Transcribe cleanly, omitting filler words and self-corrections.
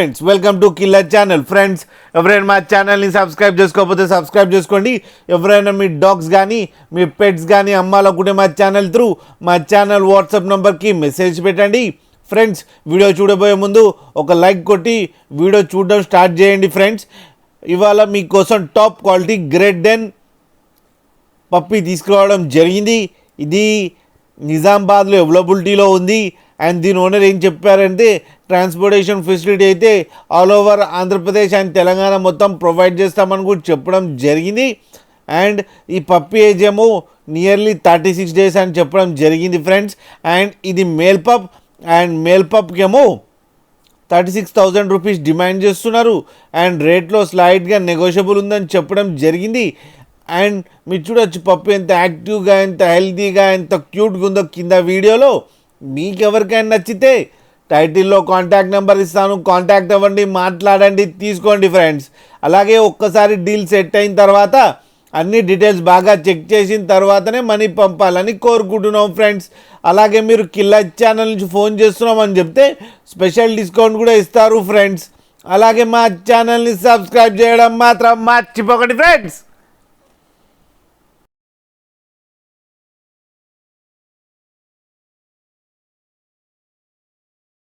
Friends, welcome to killer channel. Friends, ఎవరైనా మా ఛానల్ని సబ్స్క్రైబ్ చేసుకోకపోతే సబ్స్క్రైబ్ చేసుకోండి. ఎవరైనా మీ డాగ్స్ కానీ మీ పెట్స్ కానీ అమ్మాలనుకుంటే మా ఛానల్ త్రూ మా ఛానల్ వాట్సాప్ నెంబర్కి మెసేజ్ పెట్టండి. ఫ్రెండ్స్, వీడియో చూడబోయే ముందు ఒక లైక్ కొట్టి వీడియో చూడడం స్టార్ట్ చేయండి. ఫ్రెండ్స్, ఇవాళ మీకోసం టాప్ క్వాలిటీ గ్రేట్ డెన్ పప్పి తీసుకురావడం జరిగింది. ఇది నిజామాబాద్లో అవైలబిలిటీలో ఉంది. అండ్ దీని ఓనర్ ఏం చెప్పారంటే ట్రాన్స్పోర్టేషన్ ఫెసిలిటీ అయితే all over Andhra Pradesh and Telangana మొత్తం ప్రొవైడ్ చేస్తామని కూడా చెప్పడం జరిగింది. అండ్ ఈ పప్పి ఏజ్ ఏమో నియర్లీ 36 days అని చెప్పడం జరిగింది. ఫ్రెండ్స్, అండ్ ఇది మేల్ పప్. అండ్ మేల్ పప్కి ఏమో 36,000 రూపీస్ డిమాండ్ చేస్తున్నారు. అండ్ రేట్లో స్లైడ్గా నెగోషియబుల్ ఉందని చెప్పడం జరిగింది. అండ్ మీరు చూడొచ్చు పప్పు ఎంత యాక్టివ్గా, ఎంత హెల్తీగా, ఎంత క్యూట్గా ఉందో కింద వీడియోలో. మీకు ఎవరికైనా నచ్చితే టైటిల్లో కాంటాక్ట్ నెంబర్ ఇస్తాను, కాంటాక్ట్ అవ్వండి, మాట్లాడండి, తీసుకోండి. ఫ్రెండ్స్, అలాగే ఒక్కసారి డీల్ సెట్ అయిన తర్వాత అన్ని డీటెయిల్స్ బాగా చెక్ చేసిన తర్వాతనే మనీ పంపాలని కోరుకుంటున్నాం. ఫ్రెండ్స్, అలాగే మీరు కిల్లర్ ఛానల్ నుంచి ఫోన్ చేస్తున్నామని చెప్తే స్పెషల్ డిస్కౌంట్ కూడా ఇస్తారు. ఫ్రెండ్స్, అలాగే మా ఛానల్ని సబ్స్క్రైబ్ చేయడం మాత్రం మర్చిపోకండి. ఫ్రెండ్స్.